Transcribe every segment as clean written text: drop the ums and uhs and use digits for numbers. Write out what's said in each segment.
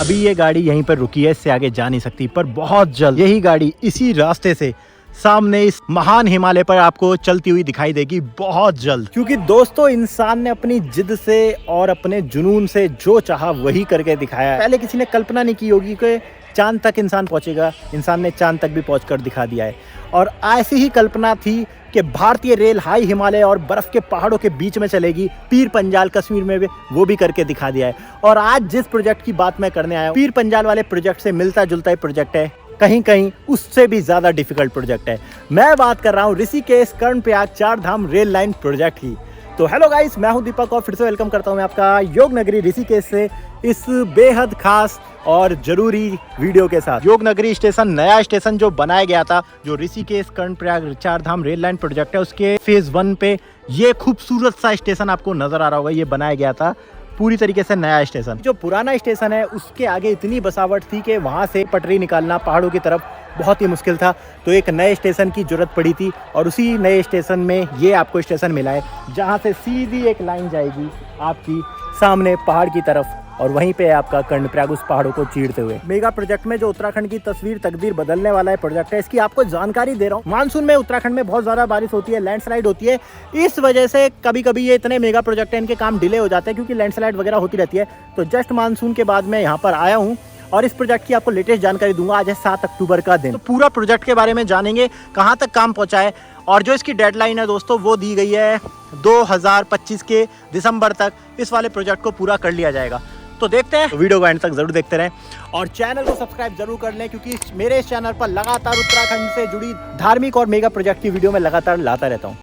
अभी ये गाड़ी यहीं पर रुकी है, इससे आगे जा नहीं सकती, पर बहुत जल्द यही गाड़ी इसी रास्ते से सामने इस महान हिमालय पर आपको चलती हुई दिखाई देगी बहुत जल्द। क्योंकि दोस्तों इंसान ने अपनी जिद से और अपने जुनून से जो चाहा वही करके दिखाया। पहले किसी ने कल्पना नहीं की होगी कि चांद तक इंसान पहुंचेगा, इंसान ने चांद तक भी पहुंचकर दिखा दिया है। और ऐसी ही कल्पना थी कि भारतीय रेल हाई हिमालय और बर्फ के पहाड़ों के बीच में चलेगी, पीर पंजाल कश्मीर में भी, वो भी करके दिखा दिया है। और आज जिस प्रोजेक्ट की बात मैं करने आया हूँ, पीर पंजाल वाले प्रोजेक्ट से मिलता जुलता ही प्रोजेक्ट है, कहीं कहीं उससे भी ज्यादा डिफिकल्ट प्रोजेक्ट है। मैं बात कर रहा हूँ ऋषिकेश कर्णप्रयाग चार धाम रेल लाइन प्रोजेक्ट की। तो हेलो गाइस, मैं हूं दीपक और फिर से वेलकम करता हूं मैं आपका योग नगरी ऋषिकेश से इस बेहद खास और जरूरी वीडियो के साथ। योग नगरी स्टेशन, नया स्टेशन जो बनाया गया था, जो ऋषिकेश कर्णप्रयाग चार धाम रेल लाइन प्रोजेक्ट है, उसके फेज 1 पे ये खूबसूरत सा स्टेशन आपको नजर आ रहा होगा। ये बनाया गया था पूरी तरीके से नया स्टेशन। जो पुराना स्टेशन है उसके आगे इतनी बसावट थी कि वहां से पटरी निकालना पहाड़ों की तरफ बहुत ही मुश्किल था। तो एक नए स्टेशन की जरूरत पड़ी थी और उसी नए स्टेशन में ये आपको स्टेशन मिला है, जहां से सीधी एक लाइन जाएगी आपकी सामने पहाड़ की तरफ और वहीं पे आपका कर्णप्रयाग उस पहाड़ों को चीरते हुए। मेगा प्रोजेक्ट में जो उत्तराखंड की तस्वीर तकदीर बदलने वाला है प्रोजेक्ट है, इसकी आपको जानकारी दे रहा हूँ। मानसून में उत्तराखंड में बहुत ज़्यादा बारिश होती है, लैंडस्लाइड होती है। इस वजह से कभी कभी ये इतने मेगा प्रोजेक्ट है, इनके काम डिले हो जाते हैं क्योंकि लैंडस्लाइड वगैरह होती रहती है। तो जस्ट मानसून के बाद मैं यहाँ पर आया हूँ और इस प्रोजेक्ट की आपको लेटेस्ट जानकारी दूंगा। आज है 7 अक्टूबर का दिन। तो पूरा प्रोजेक्ट के बारे में जानेंगे, कहाँ तक काम पहुँचा है और जो इसकी डेडलाइन है दोस्तों वो दी गई है 2025 के दिसंबर तक इस वाले प्रोजेक्ट को पूरा कर लिया जाएगा। तो देखते हैं, वीडियो को एंड तक जरूर देखते रहें और चैनल को सब्सक्राइब जरूर कर लें, क्योंकि मेरे इस चैनल पर लगातार उत्तराखंड से जुड़ी धार्मिक और मेगा प्रोजेक्ट की वीडियो में लगातार लाता रहता हूँ।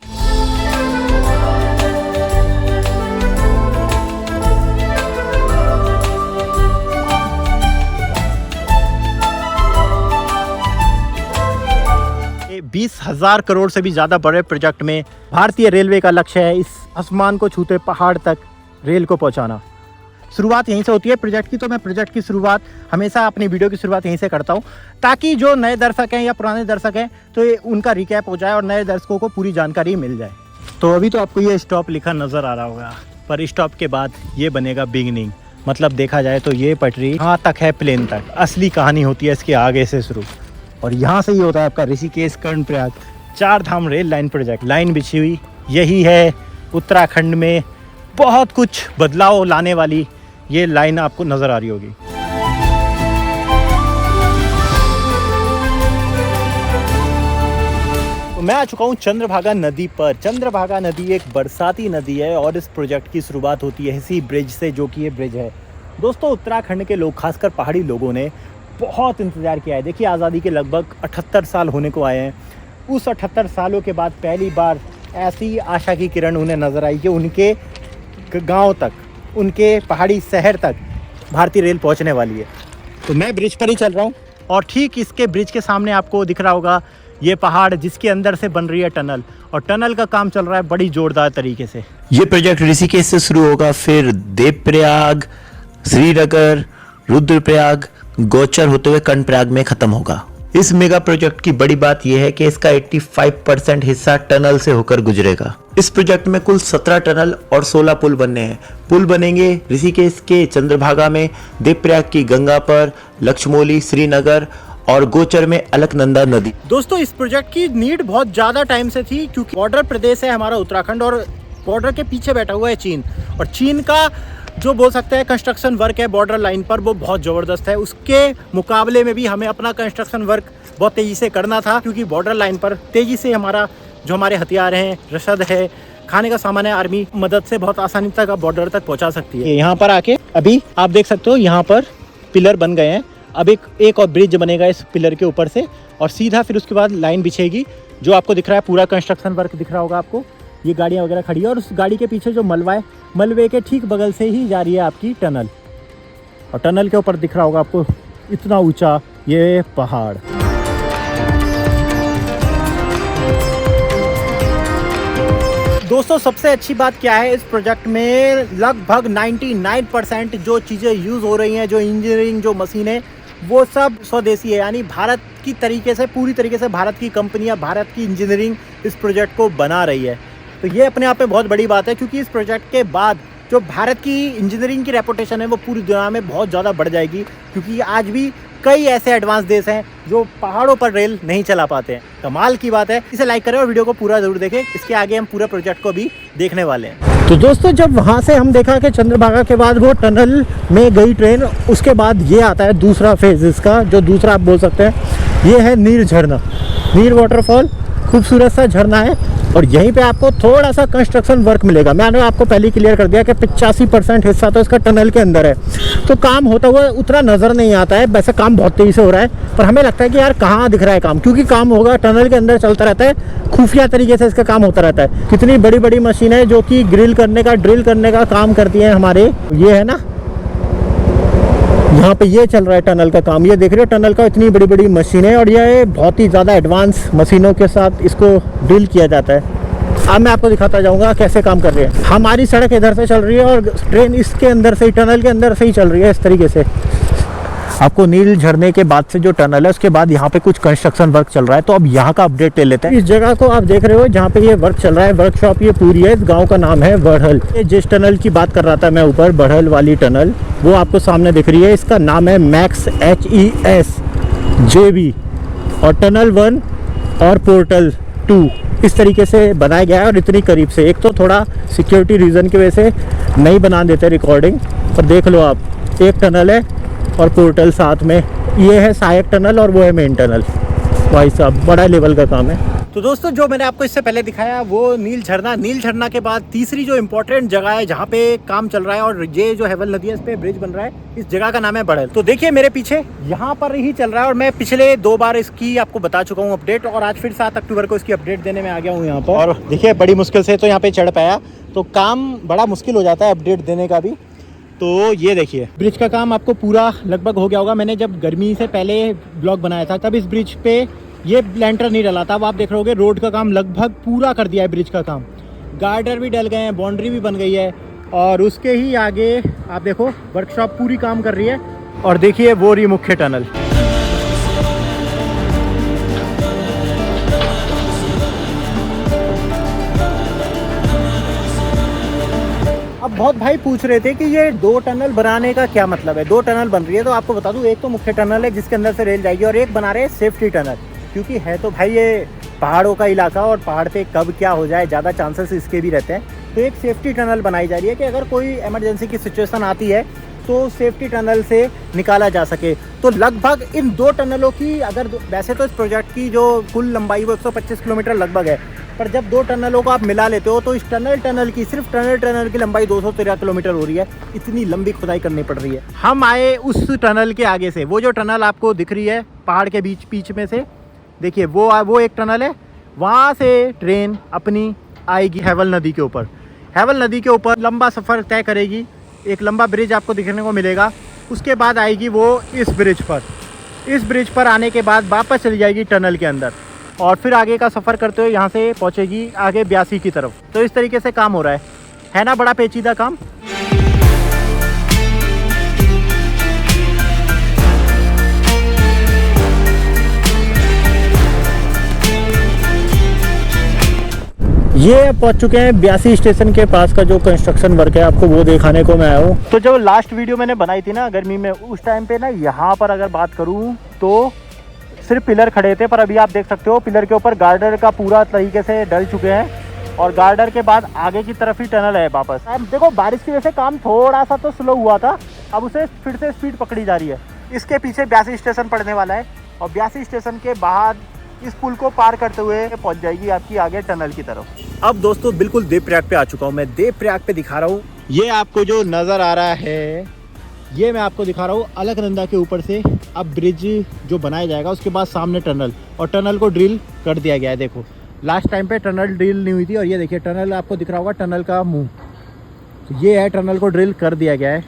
ये 20,000 करोड़ से भी ज्यादा बड़े प्रोजेक्ट में भारतीय रेलवे का लक्ष्य है इस आसमान को छूते पहाड़ तक रेल को पहुंचाना। शुरुआत यहीं से होती है प्रोजेक्ट की। तो मैं प्रोजेक्ट की शुरुआत हमेशा अपनी वीडियो की शुरुआत यहीं से करता हूं, ताकि जो नए दर्शक हैं या पुराने दर्शक हैं तो ये उनका रिकैप हो जाए और नए दर्शकों को पूरी जानकारी मिल जाए। तो अभी तो आपको ये स्टॉप लिखा नज़र आ रहा होगा, पर स्टॉप के बाद ये बनेगा बिगनिंग। मतलब देखा जाए तो ये पटरी यहाँ तक है, प्लेन तक। असली कहानी होती है इसके आगे से शुरू, और यहाँ से ही होता है आपका ऋषिकेश कर्णप्रयाग चार धाम रेल लाइन प्रोजेक्ट। लाइन बिछी हुई यही है उत्तराखंड में बहुत कुछ बदलाव लाने वाली ये लाइन आपको नजर आ रही होगी। मैं आ चुका हूँ चंद्रभागा नदी पर। चंद्रभागा नदी एक बरसाती नदी है और इस प्रोजेक्ट की शुरुआत होती है इसी ब्रिज से, जो कि ये ब्रिज है। दोस्तों उत्तराखंड के लोग, खासकर पहाड़ी लोगों ने बहुत इंतज़ार किया है। देखिए, आज़ादी के लगभग 78 साल होने को आए हैं। उस 78 सालों के बाद पहली बार ऐसी आशा की किरण उन्हें नजर आई कि उनके गाँव तक, उनके पहाड़ी शहर तक भारतीय रेल पहुंचने वाली है। तो मैं ब्रिज पर ही चल रहा हूं और ठीक इसके ब्रिज के सामने आपको दिख रहा होगा ये पहाड़, जिसके अंदर से बन रही है टनल, और टनल का काम चल रहा है बड़ी जोरदार तरीके से। ये प्रोजेक्ट ऋषिकेश से शुरू होगा, फिर देवप्रयाग, श्रीनगर, रुद्रप्रयाग, गौचर होते हुए कर्णप्रयाग में खत्म होगा। इस मेगा प्रोजेक्ट की बड़ी बात यह है कि इसका 85% हिस्सा टनल से होकर गुजरेगा। इस प्रोजेक्ट में कुल 17 टनल और 16 पुल बनने हैं। पुल बनेंगे ऋषिकेश के चंद्रभागा में, देवप्रयाग की गंगा पर, लक्ष्मौली, श्रीनगर और गोचर में अलकनंदा नदी। दोस्तों इस प्रोजेक्ट की नीड बहुत ज्यादा टाइम से थी, क्योंकि बॉर्डर प्रदेश है हमारा उत्तराखंड और बॉर्डर के पीछे बैठा हुआ है चीन, और चीन का जो बोल सकते हैं कंस्ट्रक्शन वर्क है बॉर्डर लाइन पर वो बहुत ज़बरदस्त है। उसके मुकाबले में भी हमें अपना कंस्ट्रक्शन वर्क बहुत तेज़ी से करना था, क्योंकि बॉर्डर लाइन पर तेज़ी से हमारे हथियार हैं, रसद है, खाने का सामान है, आर्मी मदद से बहुत आसानी तक आप बॉर्डर तक पहुंचा सकती है। यहाँ पर आके अभी आप देख सकते हो यहाँ पर पिलर बन गए हैं। अब एक और ब्रिज बनेगा इस पिलर के ऊपर से, और सीधा फिर उसके बाद लाइन बिछेगी। जो आपको दिख रहा है पूरा कंस्ट्रक्शन वर्क दिख रहा होगा आपको, ये गाड़ियाँ वगैरह खड़ी है, और उस गाड़ी के पीछे जो मलबा है, मलबे के ठीक बगल से ही जा रही है आपकी टनल, और टनल के ऊपर दिख रहा होगा आपको इतना ऊंचा ये पहाड़। दोस्तों सबसे अच्छी बात क्या है, इस प्रोजेक्ट में लगभग 99% जो चीज़ें यूज़ हो रही हैं, जो इंजीनियरिंग, जो मशीनें, वो सब स्वदेशी है। यानी भारत की तरीके से, पूरी तरीके से भारत की कंपनियां, भारत की इंजीनियरिंग इस प्रोजेक्ट को बना रही है। तो ये अपने आप में बहुत बड़ी बात है, क्योंकि इस प्रोजेक्ट के बाद जो भारत की इंजीनियरिंग की रेपुटेशन है वो पूरी दुनिया में बहुत ज़्यादा बढ़ जाएगी, क्योंकि आज भी कई ऐसे एडवांस देश हैं जो पहाड़ों पर रेल नहीं चला पाते हैं। कमाल की बात है। इसे लाइक करें और वीडियो को पूरा जरूर देखें। इसके आगे हम पूरा प्रोजेक्ट को भी देखने वाले हैं। तो दोस्तों, जब वहाँ से हम देखा कि चंद्रभागा के बाद वो टनल में गई ट्रेन, उसके बाद ये आता है दूसरा फेज इसका, जो दूसरा आप बोल सकते हैं। ये है नीर झरना, नीर वाटरफॉल। खूबसूरत सा झरना है और यहीं पे आपको थोड़ा सा कंस्ट्रक्शन वर्क मिलेगा। मैंने आपको पहले क्लियर कर दिया कि 85% हिस्सा तो इसका टनल के अंदर है, तो काम होता हुआ उतना नज़र नहीं आता है। वैसे काम बहुत तेज़ी से हो रहा है, पर हमें लगता है कि यार कहाँ दिख रहा है काम, क्योंकि काम होगा टनल के अंदर चलता रहता है, खुफिया तरीके से इसका काम होता रहता है। कितनी बड़ी बड़ी मशीनें जो कि ड्रिल करने का काम करती हैं हमारे, ये है ना, यहाँ पे ये चल रहा है टनल का काम। ये देख रहे हो टनल का, इतनी बड़ी बड़ी मशीनें, और ये बहुत ही ज़्यादा एडवांस मशीनों के साथ इसको ड्रिल किया जाता है। अब मैं आपको दिखाता जाऊँगा कैसे काम कर रही है। हमारी सड़क इधर से चल रही है और ट्रेन इसके अंदर से ही, टनल के अंदर से ही चल रही है इस तरीके से। आपको नील झरने के बाद से जो टनल है उसके बाद यहाँ पे कुछ कंस्ट्रक्शन वर्क चल रहा है, तो अब यहाँ का अपडेट ले लेते हैं। इस जगह को आप देख रहे हो जहाँ पे ये वर्क चल रहा है, वर्कशॉप ये पूरी है। इस गांव का नाम है बढ़ल। ये जिस टनल की बात कर रहा था मैं ऊपर, बढ़ल वाली टनल, वो आपको सामने दिख रही है। इसका नाम है मैक्स HESJB, और टनल 1 और पोर्टल 2 इस तरीके से बनाया गया है, और इतनी करीब से। एक तो थोड़ा सिक्योरिटी रीज़न की वजह से नहीं बना देते रिकॉर्डिंग, पर देख लो आप, एक टनल है और पोर्टल साथ में। ये है सहायक टनल और वो है मेन टनल। भाई साहब, बड़ा लेवल का काम है। तो दोस्तों, जो मैंने आपको इससे पहले दिखाया वो नील झरना के बाद तीसरी जो इम्पोर्टेंट जगह है जहाँ पे काम चल रहा है, और ये जो हेवल नदी है इस पे ब्रिज बन रहा है, इस जगह का नाम है बढ़ल। तो देखिए मेरे पीछे यहाँ पर ही चल रहा है, और मैं पिछले 2 बार इसकी आपको बता चुका हूँ अपडेट, और आज फिर 7 अक्टूबर को इसकी अपडेट देने में आ गया हूँ यहाँ पर। और देखिए बड़ी मुश्किल से तो यहाँ पे चढ़ पाया, तो काम बड़ा मुश्किल हो जाता है अपडेट देने का भी। तो ये देखिए ब्रिज का काम आपको पूरा लगभग हो गया होगा। मैंने जब गर्मी से पहले ब्लॉग बनाया था तब इस ब्रिज पे ये लेंटर नहीं डला था। अब आप देख रहे होगे रोड का काम लगभग पूरा कर दिया है ब्रिज का काम। गार्डर भी डल गए हैं, बाउंड्री भी बन गई है, और उसके ही आगे आप देखो वर्कशॉप पूरी काम कर रही है। और देखिए वो रही मुख्य टनल। अब बहुत भाई पूछ रहे थे कि ये 2 टनल बनाने का क्या मतलब है। 2 टनल बन रही है, तो आपको बता दूं, एक तो मुख्य टनल है जिसके अंदर से रेल जाएगी, और एक बना रहे हैं सेफ्टी टनल, क्योंकि है तो भाई ये पहाड़ों का इलाका, और पहाड़ पे कब क्या हो जाए ज़्यादा चांसेस इसके भी रहते हैं। तो एक सेफ्टी टनल बनाई जा रही है कि अगर कोई इमरजेंसी की सिचुएशन आती है तो सेफ्टी टनल से निकाला जा सके। तो लगभग इन 2 टनलों की, अगर वैसे तो इस प्रोजेक्ट की जो कुल लंबाई वो 125 किलोमीटर लगभग है, पर जब 2 टनलों को आप मिला लेते हो तो इस टनल की, सिर्फ टनल की लंबाई 213 किलोमीटर हो रही है। इतनी लंबी खुदाई करनी पड़ रही है। हम आए उस टनल के आगे से, वो जो टनल आपको दिख रही है पहाड़ के बीच में से, देखिए वो एक टनल है। वहाँ से ट्रेन अपनी आएगी हेवल नदी के ऊपर। हेवल नदी के ऊपर लंबा सफ़र तय करेगी, एक लंबा ब्रिज आपको दिखने को मिलेगा। उसके बाद आएगी वो इस ब्रिज पर आने के बाद वापस चली जाएगी टनल के अंदर, और फिर आगे का सफ़र करते हुए यहाँ से पहुँचेगी आगे ब्यासी की तरफ। तो इस तरीके से काम हो रहा है ना, बड़ा पेचीदा काम। ये पहुंच चुके हैं ब्यासी स्टेशन के पास का जो कंस्ट्रक्शन वर्क है, आपको वो दिखाने को मैं आया हूँ। तो जो लास्ट वीडियो मैंने बनाई थी ना गर्मी में, उस टाइम पे ना यहाँ पर अगर बात करूँ तो सिर्फ पिलर खड़े थे, पर अभी आप देख सकते हो पिलर के ऊपर गार्डर का पूरा तरीके से डल चुके हैं, और गार्डर के बाद आगे की तरफ ही टनल है वापस। अब देखो बारिश की वजह से काम थोड़ा सा तो स्लो हुआ था, अब उसे फिर से स्पीड पकड़ी जा रही है। इसके पीछे ब्यासी स्टेशन पड़ने वाला है, और ब्यासी स्टेशन के बाद इस पुल को पार करते हुए पहुंच जाएगी आपकी आगे टनल की तरफ। अब दोस्तों बिल्कुल देवप्रयाग पे आ चुका हूँ मैं। देवप्रयाग पे दिखा रहा हूँ, ये आपको जो नज़र आ रहा है, ये मैं आपको दिखा रहा हूँ अलकनंदा के ऊपर से। अब ब्रिज जो बनाया जाएगा उसके बाद सामने टनल, और टनल को ड्रिल कर दिया गया है। देखो लास्ट टाइम पे टनल ड्रिल नहीं हुई थी, और ये देखिए टनल आपको दिख रहा होगा, टनल का मुँह तो ये है, टनल को ड्रिल कर दिया गया है।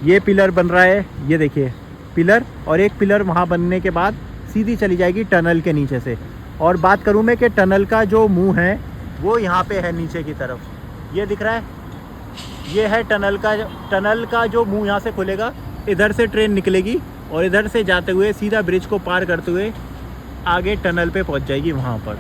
ये पिलर बन रहा है, ये देखिए पिलर, और एक पिलर वहाँ बनने के बाद सीधी चली जाएगी टनल के नीचे से। और बात करूँ मैं कि टनल का जो मुंह है वो यहाँ पे है नीचे की तरफ, ये दिख रहा है, ये है टनल का जो मुंह यहाँ से खुलेगा, इधर से ट्रेन निकलेगी और इधर से जाते हुए सीधा ब्रिज को पार करते हुए आगे टनल पे पहुँच जाएगी वहाँ पर।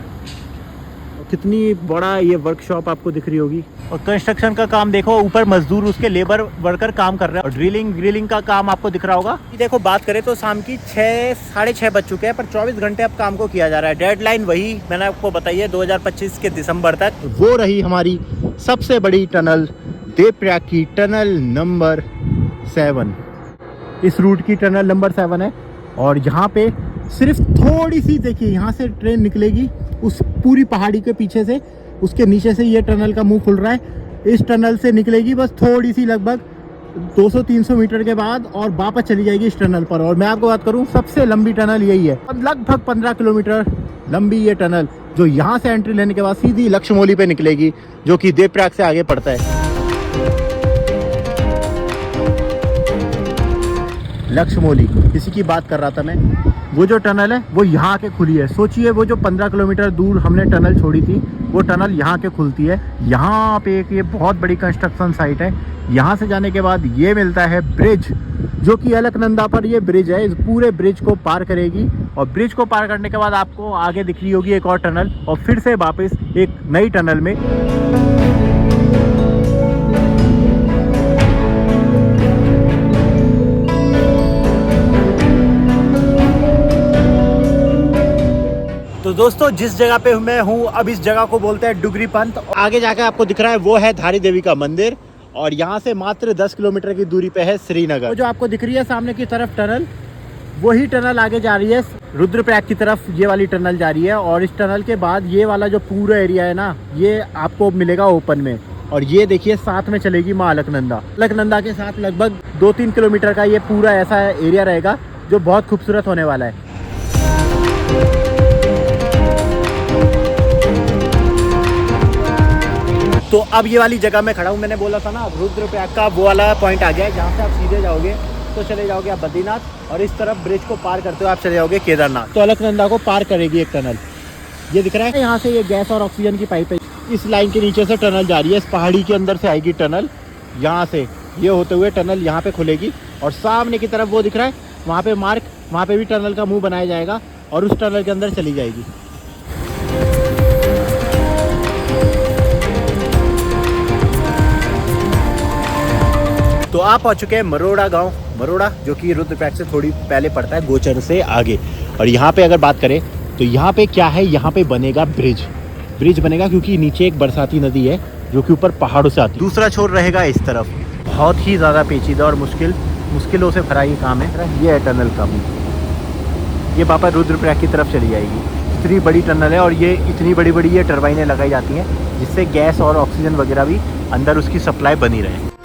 कितनी बड़ा ये वर्कशॉप आपको दिख रही होगी। और कंस्ट्रक्शन का काम देखो, ऊपर मजदूर उसके लेबर वर्कर काम कर रहे हैं और ड्रिलिंग का काम आपको दिख रहा होगा। देखो बात करें तो शाम की 6-6:30 बज चुके हैं, पर 24 घंटे अब काम को किया जा रहा है। डेडलाइन वही मैंने आपको बताई है, 2025 के दिसंबर तक। वो रही हमारी सबसे बड़ी टनल, देवप्रयाग की टनल नंबर 7। इस रूट की टनल नंबर 7 है। और यहाँ पे सिर्फ थोड़ी सी देखिए, यहाँ से ट्रेन निकलेगी उस पूरी पहाड़ी के पीछे से, उसके नीचे से ये टनल का मुंह खुल रहा है। इस टनल से निकलेगी बस थोड़ी सी, लगभग 200-300 मीटर के बाद, और वापस चली जाएगी इस टनल पर। और मैं आपको बात करूँ, सबसे लंबी टनल यही है, लगभग 15 किलोमीटर लंबी ये टनल, जो यहाँ से एंट्री लेने के बाद सीधी लक्ष्मौली पे निकलेगी, जो कि देवप्रयाग से आगे पड़ता है। लक्ष्मौली किसी की बात कर रहा था मैं। वो जो टनल है वो यहाँ आके खुली है। सोचिए, वो जो 15 किलोमीटर दूर हमने टनल छोड़ी थी, वो टनल यहाँ के खुलती है। यहाँ पे एक ये बहुत बड़ी कंस्ट्रक्शन साइट है। यहाँ से जाने के बाद ये मिलता है ब्रिज, जो कि अलकनंदा पर ये ब्रिज है। इस पूरे ब्रिज को पार करेगी, और ब्रिज को पार करने के बाद आपको आगे दिख रही होगी एक और टनल, और फिर से वापस एक नई टनल में। तो दोस्तों, जिस जगह पे मैं हूँ अब, इस जगह को बोलते हैं डुगरी पंथ। आगे जाकर आपको दिख रहा है वो है धारी देवी का मंदिर, और यहाँ से मात्र 10 किलोमीटर की दूरी पे है श्रीनगर। वो जो आपको दिख रही है सामने की तरफ टनल, वही टनल आगे जा रही है रुद्रप्रयाग की तरफ। ये वाली टनल जा रही है, और इस टनल के बाद ये वाला जो पूरा एरिया है ना, ये आपको मिलेगा ओपन में। और ये देखिए साथ में चलेगी माँ अलकनंदा। अलकनंदा के साथ लगभग 2-3 किलोमीटर का ये पूरा ऐसा एरिया रहेगा, जो बहुत खूबसूरत होने वाला है। तो अब ये वाली जगह मैं खड़ा हूँ, मैंने बोला था ना, अब रुद्रप्रयाग का वो वाला पॉइंट आ गया है, जहाँ से आप सीधे जाओगे तो चले जाओगे आप बद्रीनाथ, और इस तरफ ब्रिज को पार करते हुए आप चले जाओगे केदारनाथ। तो अलकनंदा को पार करेगी एक टनल, ये दिख रहा है। यहाँ से ये गैस और ऑक्सीजन की पाइप है, इस लाइन के नीचे से टनल जा रही है। इस पहाड़ी के अंदर से आएगी टनल, यहाँ से ये होते हुए टनल यहाँ पे खुलेगी, और सामने की तरफ वो दिख रहा है वहाँ पे मार्क, वहाँ पे भी टनल का मुँह बनाया जाएगा, और उस टनल के अंदर चली जाएगी। तो आप आ चुके हैं मरोड़ा गांव, मरोड़ा जो कि रुद्रप्रयाग से थोड़ी पहले पड़ता है, गोचर से आगे। और यहाँ पे अगर बात करें तो यहाँ पे क्या है, यहाँ पे बनेगा ब्रिज बनेगा, क्योंकि नीचे एक बरसाती नदी है जो कि ऊपर पहाड़ों से आती है। दूसरा छोर रहेगा इस तरफ। बहुत ही ज़्यादा पेचीदा और मुश्किलों से भरा ये काम है। ये है टनल का मुँह, ये वापस रुद्रप्रयाग की तरफ चली जाएगी। इतनी बड़ी टनल है, और ये इतनी बड़ी बड़ी ये टरबाइनें लगाई जाती हैं, जिससे गैस और ऑक्सीजन वगैरह भी अंदर उसकी सप्लाई बनी रहे।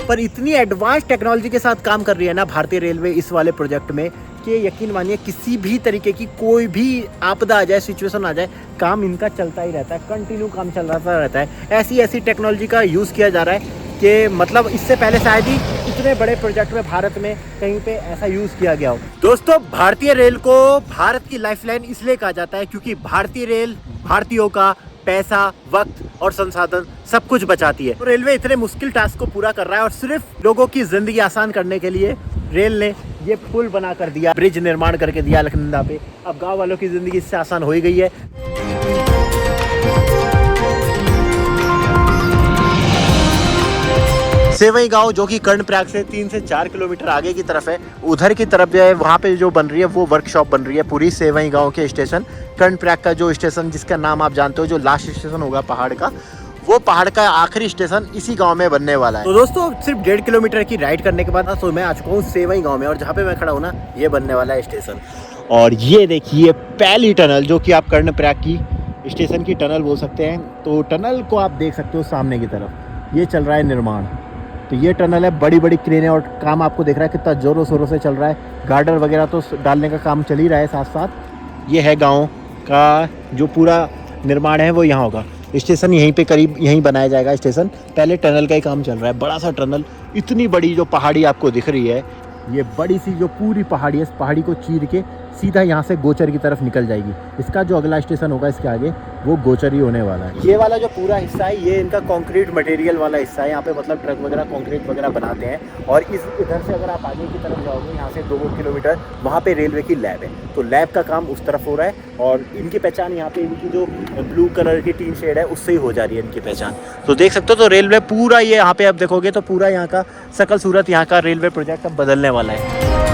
पर इतनी एडवांस टेक्नोलॉजी के साथ काम कर रही है ना भारतीय रेलवे इस वाले प्रोजेक्ट में, कि यकीन मानिए किसी भी तरीके की कोई भी आपदा आ जाए, सिचुएशन आ जाए, काम इनका चलता ही रहता है, कंटिन्यू काम चल रहा रहता है। ऐसी टेक्नोलॉजी का यूज़ किया जा रहा है कि मतलब इससे पहले शायद ही इतने बड़े प्रोजेक्ट में भारत में कहीं पे ऐसा यूज़ किया गया हो। दोस्तों, भारतीय रेल को भारत की लाइफलाइन इसलिए कहा जाता है क्योंकि भारतीय रेल भारतीयों का पैसा, वक्त और संसाधन सब कुछ बचाती है। तो रेलवे इतने मुश्किल टास्क को पूरा कर रहा है, और सिर्फ लोगों की जिंदगी आसान करने के लिए रेल ने ये पुल बना कर दिया, ब्रिज निर्माण करके दिया अलकनंदा पे। अब गांव वालों की जिंदगी इससे आसान हो ही गई है। सेवई गांव जो कि कर्णप्रयाग से 3 से 4 किलोमीटर आगे की तरफ है, उधर की तरफ जो है वहाँ पे जो बन रही है वो वर्कशॉप बन रही है पूरी सेवई गांव के स्टेशन। कर्णप्रयाग का जो स्टेशन जिसका नाम आप जानते हो, जो लास्ट स्टेशन होगा पहाड़ का, वो पहाड़ का आखिरी स्टेशन इसी गांव में बनने वाला है। तो दोस्तों, सिर्फ 1.5 किलोमीटर की राइड करने के बाद तो मैं आ चुका हूँ सेवई गाँव में, और जहाँ पे मैं खड़ा हूँ ना, ये बनने वाला है स्टेशन। और ये देखिए पहली टनल, जो कि आप कर्णप्रयाग की स्टेशन की टनल बोल सकते हैं। तो टनल को आप देख सकते हो सामने की तरफ, ये चल रहा है निर्माण। तो ये टनल है, बड़ी बड़ी क्रेनें, और काम आपको दिख रहा है कितना ज़ोरों शोरों से चल रहा है। गार्डर वगैरह तो डालने का काम चल ही रहा है साथ साथ। ये है गांव का जो पूरा निर्माण है वो यहाँ होगा। स्टेशन यहीं पे करीब यहीं बनाया जाएगा स्टेशन। पहले टनल का ही काम चल रहा है। बड़ा सा टनल, इतनी बड़ी जो पहाड़ी आपको दिख रही है, ये बड़ी सी जो पूरी पहाड़ी है, इस पहाड़ी को चीर के सीधा यहाँ से गोचर की तरफ निकल जाएगी। इसका जो अगला स्टेशन होगा इसके आगे वो गोचर ही होने वाला है। ये वाला जो पूरा हिस्सा है ये इनका कंक्रीट मटेरियल वाला हिस्सा है। यहाँ पे मतलब ट्रक वगैरह कंक्रीट वगैरह बनाते हैं। और इस इधर से अगर आप आगे की तरफ जाओगे यहाँ से 2 किलोमीटर वहाँ पे रेलवे की लैब है। तो लैब का काम उस तरफ हो रहा है और इनकी पहचान यहाँ पे इनकी जो ब्लू कलर की टीन शेड है उससे ही हो जा रही है इनकी पहचान। तो देख सकते हो तो रेलवे पूरा ये यहाँ पे आप देखोगे तो पूरा यहाँ का सकल सूरत यहाँ का रेलवे प्रोजेक्ट अब बदलने वाला है।